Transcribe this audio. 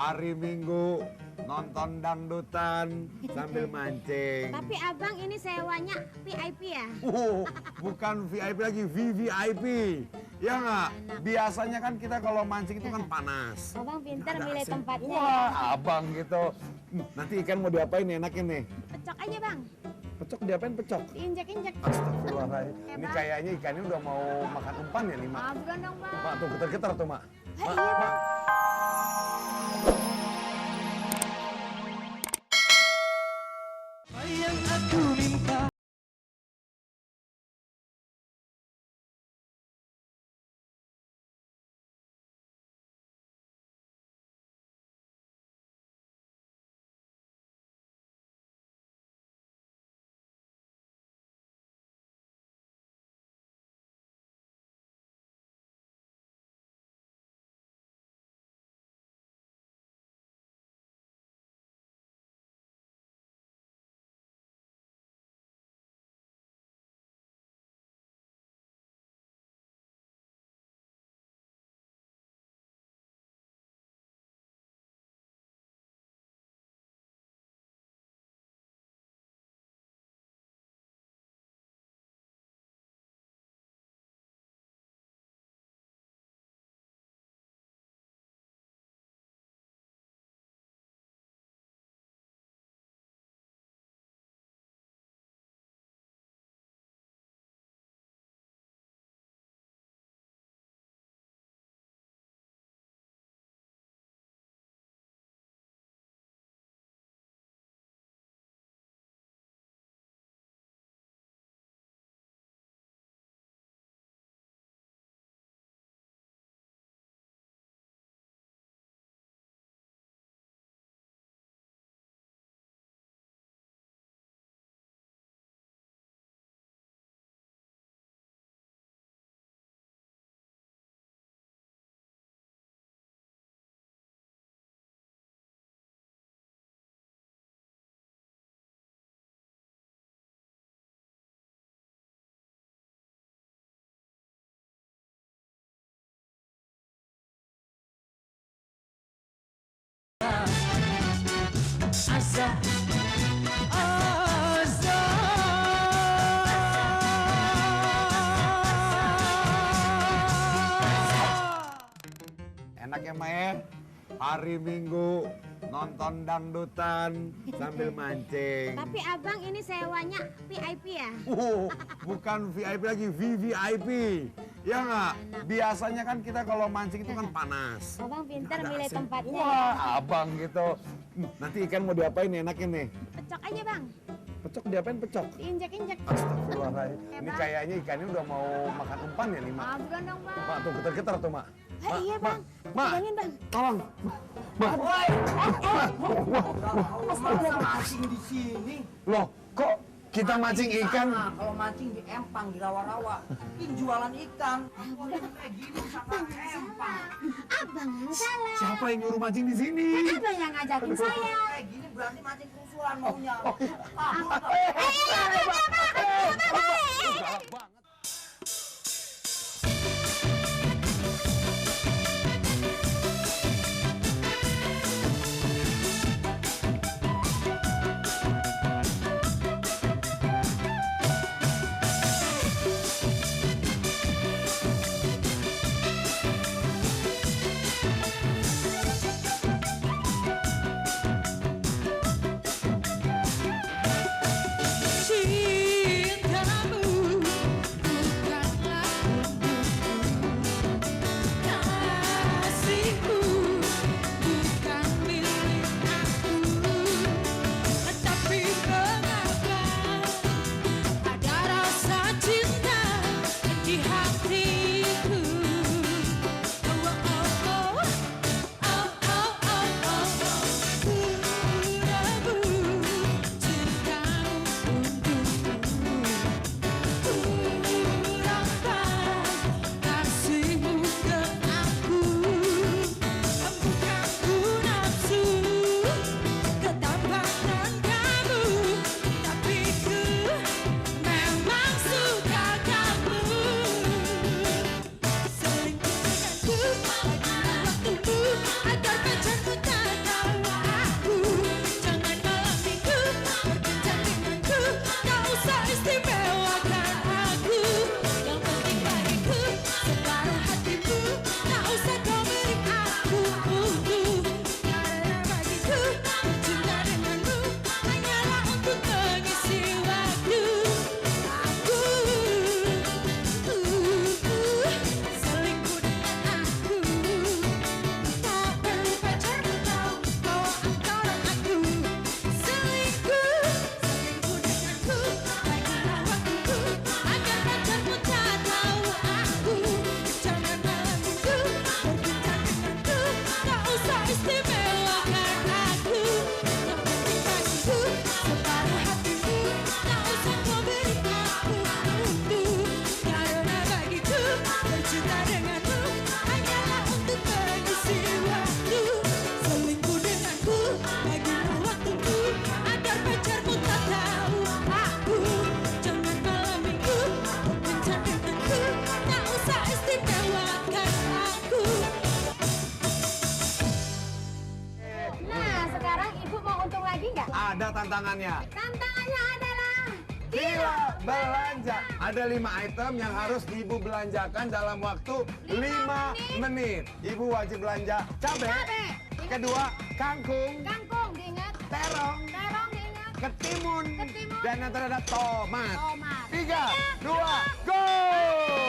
hari Minggu nonton dangdutan sambil mancing. Tapi abang ini sewanya VIP ya? Bukan VIP lagi, VVIP. Ya nggak? Biasanya kan kita kalau mancing itu kan panas. Abang pintar Ada milih AC. tempatnya. Wah, abang gitu. Nanti ikan mau diapain enakin nih? Pecok aja bang, Pecok diapain pecok? diinjek-injek. Astagfirullahaladzim. Ya, Ini Bang. kayaknya ikannya udah mau makan umpan ya nih, Mak. Ah, buruan dong bang. Mak, tuh getar-getar tuh, Mak. Hei, Mak, iya, Mak. Yang aku minta. Asa, asa. Enak ya, Mak ya? Hari Minggu nonton dangdutan sambil mancing. Tapi abang ini sewanya VIP ya? Bukan VIP lagi, VVIP. Ya nggak? Biasanya kan kita kalau mancing itu kan panas. Abang pintar Ada milih AC. tempatnya. Wah, abang gitu. Nanti ikan mau diapain enakin nih? Pecok aja bang, Pecok diapain pecok? diinjek-injek. Astagfirullahaladzim. Ya, Ini Bang. kayaknya ikannya udah mau makan umpan ya nih, Mak. Ah, buruan dong bang. Mak, tuh getar-getar tuh, Mak. Hei, iya bang, Mak, pegangin bang. tolong. Mak, Masa mancing di sini? loh kok kita mancing di ikan? sana. Kalau mancing di empang, di rawa-rawa. Ini jualan ikan. Kayak gini sama empang. Abang yang salah. Siapa yang nyuruh mancing di sini? Abang yang ngajakin saya. Kayak gini berarti mancing kerusuhan maunya. Galak banget. Cintamu tantangannya? Tantangannya adalah Gila belanja. Ada 5 item yang harus Ibu belanjakan dalam waktu 5 menit. Ibu wajib belanja cabai. cabe. Kedua, kangkung, Kangkung diingat. terong, Terong diingat. ketimun, Ketimun. dan yang terakhir ada tomat. Tomat. 3, 2, go!